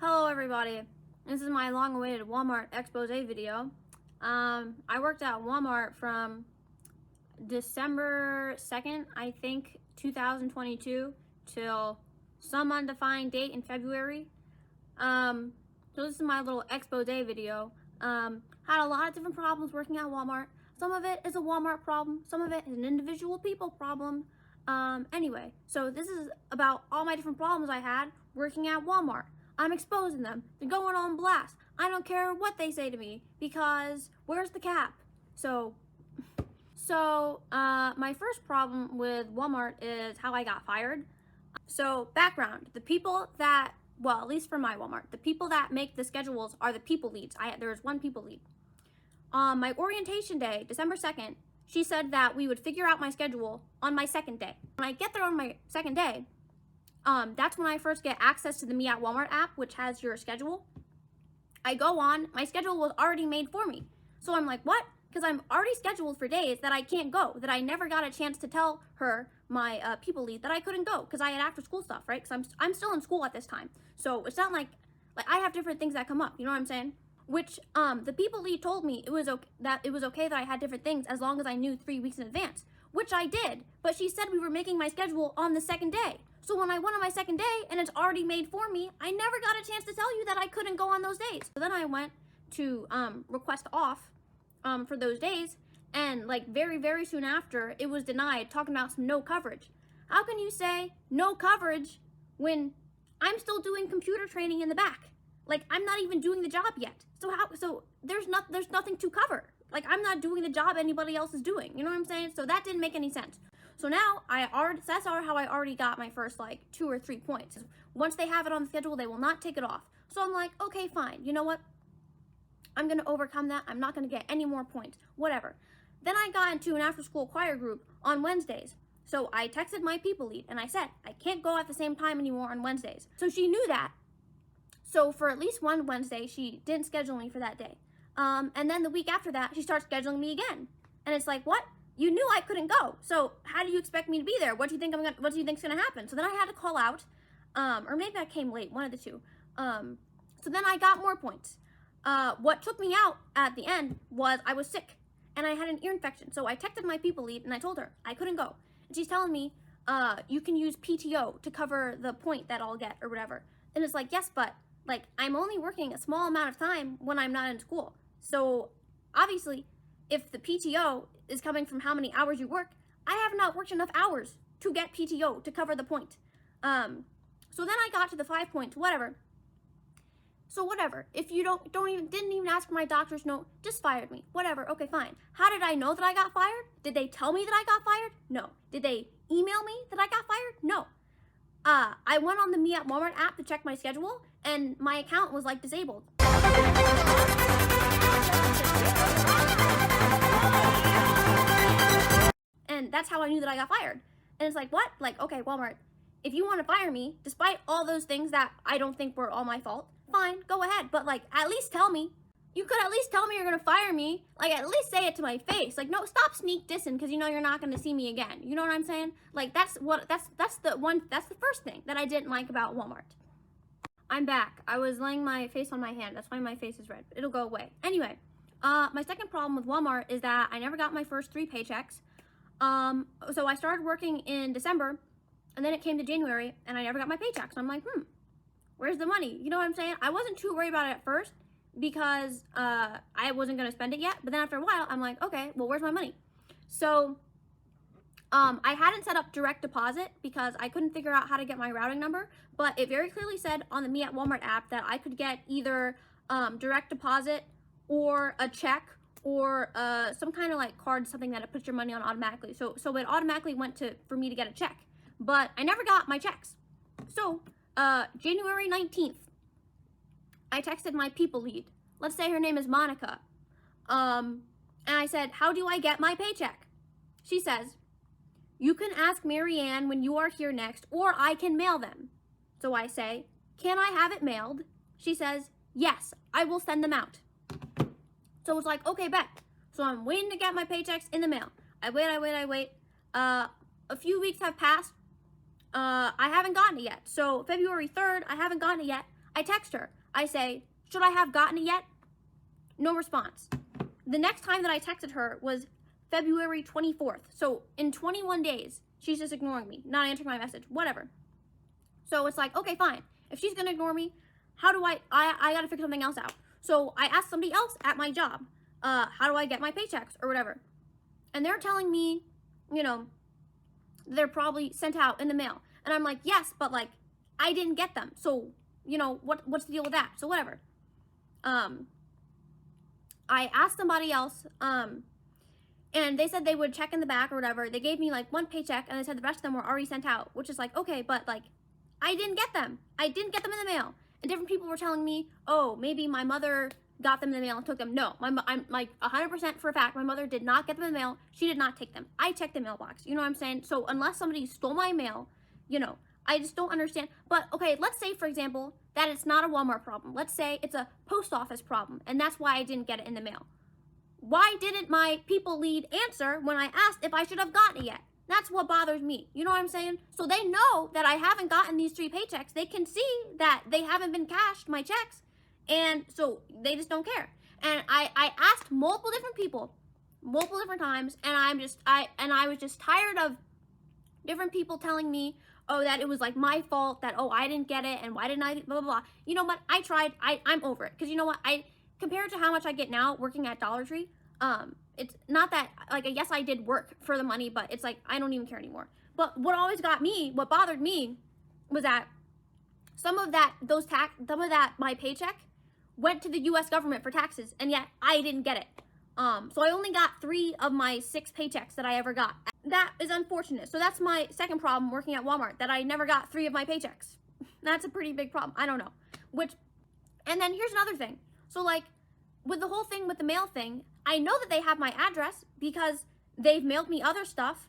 Hello everybody, this is my long-awaited Walmart expose video. I worked at Walmart from December 2nd, I think, 2022 till some undefined date in February. So this is my little expose video. Had a lot of different problems working at Walmart. Some of it is a Walmart problem, some of it is an individual people problem. Anyway, so this is about all my different problems I had working at Walmart. I'm exposing them. They're going on blast. I don't care what they say to me because where's the cap? So my first problem with Walmart is how I got fired. So background, the people that, well, at least for my Walmart, the people that make the schedules are the people leads. There's one people lead. On my orientation day, December 2nd, she said that we would figure out my schedule on my second day. When I get there on my second day, that's when I first get access to the Me at Walmart app, which has your schedule. I go on, my schedule was already made for me. So I'm like, what? Because I'm already scheduled for days that I can't go, that I never got a chance to tell her, my people lead, that I couldn't go because I had after school stuff, right? Because I'm still in school at this time. So it's not like I have different things that come up, you know what I'm saying? Which the people lead told me it was okay that I had different things as long as I knew 3 weeks in advance, which I did. But she said we were making my schedule on the second day. So when I went on my second day and it's already made for me, I never got a chance to tell you that I couldn't go on those days. So then I went to request off for those days, and like very soon after, it was denied, talking about some no coverage. How can you say no coverage when I'm still doing computer training in the back? Like, I'm not even doing the job yet. So there's nothing to cover. Like, I'm not doing the job anybody else is doing. You know what I'm saying? So that didn't make any sense. So now that's how I already got my first like 2 or 3 points. Once they have it on the schedule, they will not take it off. So I'm like, okay, fine. You know what? I'm gonna overcome that. I'm not gonna get any more points. Whatever. Then I got into an after-school choir group on Wednesdays. So I texted my people lead and I said, I can't go at the same time anymore on Wednesdays. So she knew that. So for at least one Wednesday, she didn't schedule me for that day. And then the week after that, she starts scheduling me again. And it's like, what? You knew I couldn't go. So how do you expect me to be there? What do you think's gonna happen? So then I had to call out, or maybe I came late, one of the two. So then I got more points. What took me out at the end was I was sick and I had an ear infection. So I texted my people lead and I told her I couldn't go. And she's telling me, you can use PTO to cover the point that I'll get or whatever. And it's like, yes, but like I'm only working a small amount of time when I'm not in school. So obviously, if the PTO is coming from how many hours you work, I have not worked enough hours to get PTO to cover the point. So then I got to the 5 points, whatever. So whatever, if you didn't even ask for my doctor's note, just fired me, whatever, okay, fine. How did I know that I got fired? Did they tell me that I got fired? No. Did they email me that I got fired? No. I went on the Me at Walmart app to check my schedule, and my account was like disabled. And that's how I knew that I got fired. And it's like, what? Like, okay, Walmart, if you want to fire me, despite all those things that I don't think were all my fault, fine, go ahead. But like, at least tell me. You could at least tell me you're gonna fire me. Like, at least say it to my face. Like, no, stop sneak dissing because you know you're not gonna see me again. You know what I'm saying? Like, that's the first thing that I didn't like about Walmart. I'm back. I was laying my face on my hand. That's why my face is red. It'll go away. Anyway, my second problem with Walmart is that I never got my first 3 paychecks. So I started working in December, and then it came to January, and I never got my paycheck. So I'm like, where's the money? You know what I'm saying? I wasn't too worried about it at first because I wasn't going to spend it yet. But then after a while, I'm like, okay, well, where's my money? So I hadn't set up direct deposit because I couldn't figure out how to get my routing number. But it very clearly said on the Me at Walmart app that I could get either direct deposit or a check or some kind of like card, something that it puts your money on automatically. So it automatically went for me to get a check. But I never got my checks. So January 19th, I texted my people lead. Let's say her name is Monica. And I said, how do I get my paycheck? She says, you can ask Marianne when you are here next, or I can mail them. So I say, can I have it mailed? She says, yes, I will send them out. So it's like, okay, bet. So I'm waiting to get my paychecks in the mail. I wait. A few weeks have passed. I haven't gotten it yet. So February 3rd, I haven't gotten it yet. I text her. I say, should I have gotten it yet? No response. The next time that I texted her was February 24th. So in 21 days, she's just ignoring me, not answering my message, whatever. So it's like, okay, fine. If she's gonna ignore me, how do I gotta figure something else out. So I asked somebody else at my job, how do I get my paychecks or whatever? And they're telling me, you know, they're probably sent out in the mail. And I'm like, yes, but like, I didn't get them. So, you know, what's the deal with that? So whatever. I asked somebody else, and they said they would check in the back or whatever. They gave me like one paycheck and they said the rest of them were already sent out, which is like, okay, but like, I didn't get them. I didn't get them in the mail. And different people were telling me, oh, maybe my mother got them in the mail and took them. No, I'm like 100% for a fact, my mother did not get them in the mail. She did not take them. I checked the mailbox. You know what I'm saying? So unless somebody stole my mail, you know, I just don't understand. But okay, let's say, for example, that it's not a Walmart problem. Let's say it's a post office problem, and that's why I didn't get it in the mail. Why didn't my people lead answer when I asked if I should have gotten it yet? That's what bothers me. You know what I'm saying? So they know that I haven't gotten these 3 paychecks. They can see that they haven't been cashed, my checks. And so they just don't care. And I asked multiple different people, multiple different times, and I was just tired of different people telling me, oh, that it was like my fault, that, oh, I didn't get it, and why didn't I, blah, blah, blah. You know what? I tried. I'm over it. Because you know what? Compared to how much I get now working at Dollar Tree, it's not that, like, yes, I did work for the money, but it's like, I don't even care anymore. But what bothered me was that some of that, my paycheck went to the U.S. government for taxes, and yet I didn't get it. So I only got 3 of my 6 paychecks that I ever got. That is unfortunate. So that's my second problem working at Walmart, that I never got 3 of my paychecks. That's a pretty big problem. I don't know. And then here's another thing. So like, with the whole thing with the mail thing, I know that they have my address because they've mailed me other stuff.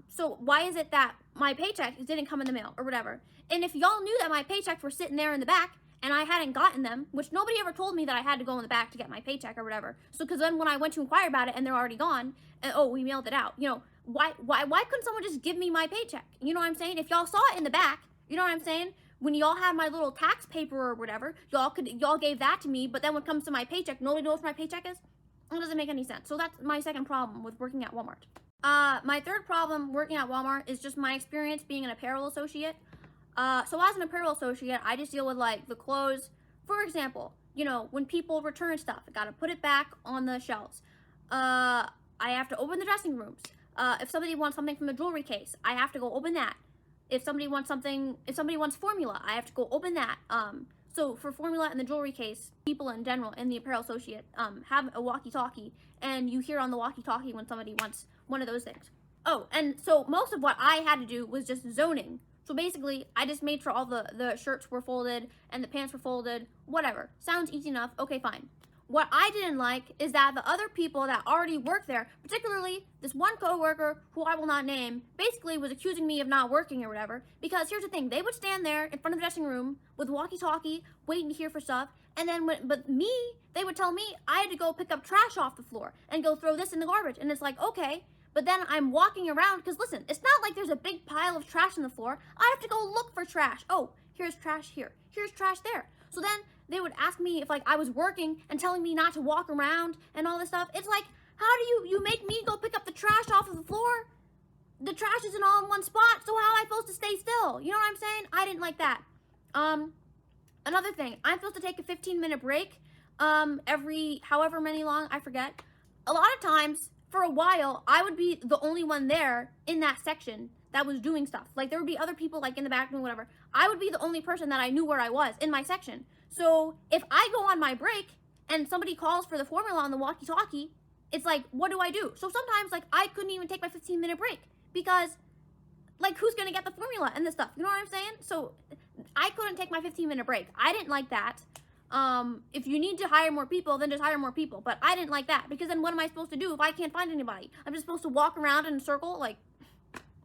So why is it that my paychecks didn't come in the mail or whatever? And if y'all knew that my paychecks were sitting there in the back and I hadn't gotten them, which nobody ever told me that I had to go in the back to get my paycheck or whatever. So, because then when I went to inquire about it and they're already gone, and oh, we mailed it out. You know, why couldn't someone just give me my paycheck? You know what I'm saying? If y'all saw it in the back, you know what I'm saying? When y'all had my little tax paper or whatever, y'all gave that to me, but then when it comes to my paycheck, nobody knows what my paycheck is? It doesn't make any sense. So that's my second problem with working at Walmart. My third problem working at Walmart is just my experience being an apparel associate. So as an apparel associate, I just deal with like the clothes. For example, you know, when people return stuff, I gotta put it back on the shelves. I have to open the dressing rooms. If somebody wants something from the jewelry case, I have to go open that. If somebody wants formula, I have to go open that. So for formula and the jewelry case, people in general in the apparel associate have a walkie-talkie, and you hear on the walkie-talkie when somebody wants one of those things. Oh, and so most of what I had to do was just zoning. So basically, I just made sure all the shirts were folded and the pants were folded, whatever. Sounds easy enough, okay, fine. What I didn't like is that the other people that already work there, particularly this one coworker who I will not name, basically was accusing me of not working or whatever. Because here's the thing, they would stand there in front of the dressing room with walkie-talkie, waiting to hear for stuff, and then they would tell me I had to go pick up trash off the floor and go throw this in the garbage. And it's like, okay, but then I'm walking around, because listen, it's not like there's a big pile of trash on the floor. I have to go look for trash. Oh, here's trash here. Here's trash there. So then they would ask me if like I was working and telling me not to walk around and all this stuff. It's like, how do you make me go pick up the trash off of the floor? The trash isn't all in one spot, so how am I supposed to stay still? You know what I'm saying? I didn't like that. Another thing, I'm supposed to take a 15-minute break every however many long, I forget. A lot of times, for a while, I would be the only one there in that section that was doing stuff. Like, there would be other people, like, in the back room, whatever. I would be the only person that I knew where I was in my section. So, if I go on my break and somebody calls for the formula on the walkie-talkie, it's like, what do I do? So, sometimes, like, I couldn't even take my 15-minute break because, like, who's going to get the formula and this stuff? You know what I'm saying? So, I couldn't take my 15-minute break. I didn't like that. If you need to hire more people, then just hire more people. But I didn't like that, because then what am I supposed to do if I can't find anybody? I'm just supposed to walk around in a circle, like...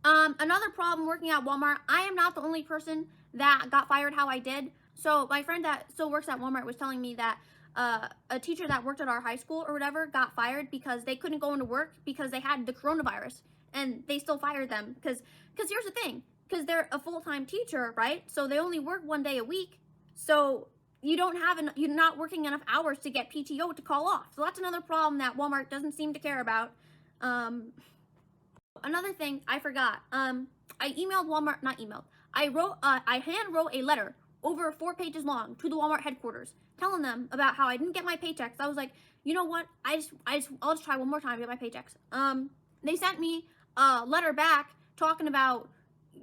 Another problem working at Walmart, I am not the only person that got fired how I did. So my friend that still works at Walmart was telling me that a teacher that worked at our high school or whatever got fired because they couldn't go into work because they had the coronavirus, and they still fired them because here's the thing, because they're a full-time teacher, right? So they only work 1 day a week. So you're not working enough hours to get PTO to call off. So that's another problem that Walmart doesn't seem to care about. Another thing I forgot. I emailed Walmart, not emailed. I hand wrote a letter over 4 pages long to the Walmart headquarters, telling them about how I didn't get my paychecks. I was like, you know what? I'll just try one more time to get my paychecks. They sent me a letter back talking about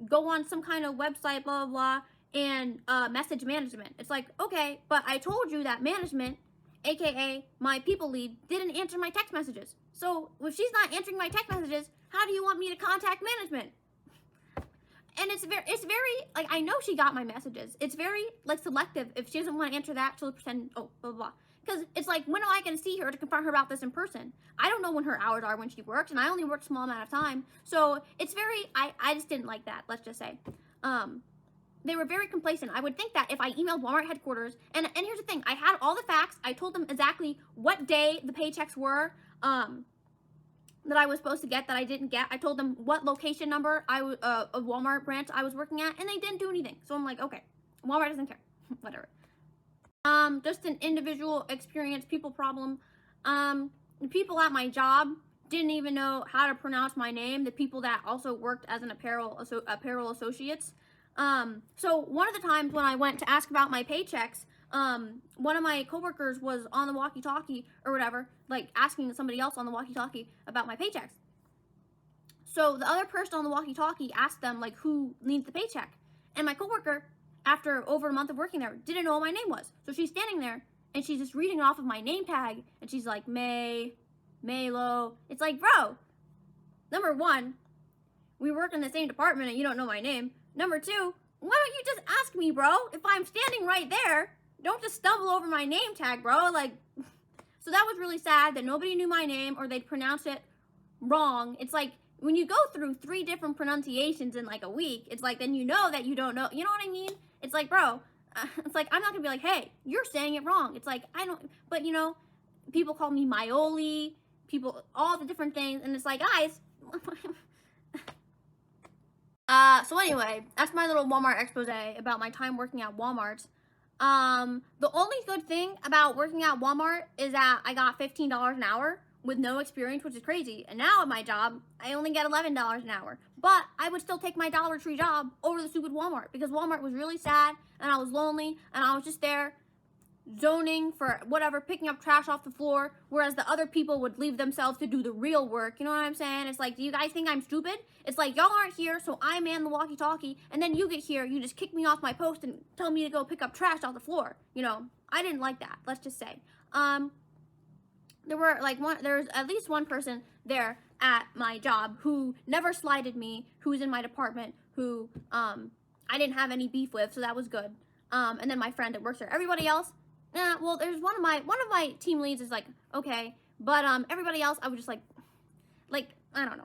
go on some kind of website, blah blah blah, and message management. It's like, okay, but I told you that management, aka my people lead, didn't answer my text messages. So if she's not answering my text messages, how do you want me to contact management? And it's very like, I know she got my messages. It's very like selective. If she doesn't want to answer that, she'll pretend, oh, blah blah blah. Because it's like, when am I going to see her to confront her about this in person? I don't know when her hours are when she works, and I only work a small amount of time. So it's very, I just didn't like that, let's just say. They were very complacent. I would think that if I emailed Walmart headquarters, and here's the thing, I had all the facts. I told them exactly what day the paychecks were, that I was supposed to get that I didn't get. I told them what location number of Walmart branch I was working at, and they didn't do anything. So I'm like, okay, Walmart doesn't care. Whatever. Just an individual experience, people problem. The people at my job didn't even know how to pronounce my name. The people that also worked as an apparel associates. So one of the times when I went to ask about my paychecks, one of my coworkers was on the walkie-talkie or whatever, like asking somebody else on the walkie-talkie about my paychecks. So the other person on the walkie-talkie asked them, like, who needs the paycheck? And my coworker, after over a month of working there, didn't know what my name was. So she's standing there and she's just reading off of my name tag, and she's like, Maylo. It's like, bro, number one, we work in the same department and you don't know my name. Number two, why don't you just ask me, bro? If I'm standing right there, don't just stumble over my name tag, bro. Like, so that was really sad that nobody knew my name, or they'd pronounce it wrong. It's like, when you go through 3 different pronunciations in like a week, it's like, then you know that you don't know. You know what I mean? It's like, bro, it's like, I'm not gonna be like, hey, you're saying it wrong. It's like, I don't, but you know, people call me Maioli, people, all the different things, and it's like, guys. So anyway, that's my little Walmart expose about my time working at Walmart. The only good thing about working at Walmart is that I got $15 an hour with no experience, which is crazy. And now at my job, I only get $11 an hour. But I would still take my Dollar Tree job over the stupid Walmart, because Walmart was really sad, and I was lonely, and I was just there zoning for whatever, picking up trash off the floor, whereas the other people would leave themselves to do the real work. You know what I'm saying? It's like, do you guys think I'm stupid? It's like, y'all aren't here, so I man the walkie-talkie, and then you get here, you just kick me off my post and tell me to go pick up trash off the floor. You know, I didn't like that, let's just say. There's at least one person there at my job who never slighted me, who's in my department, who I didn't have any beef with, so that was good. And then my friend that works there. Everybody else, well, there's one of my team leads is like, okay, but everybody else, I was just like, I don't know.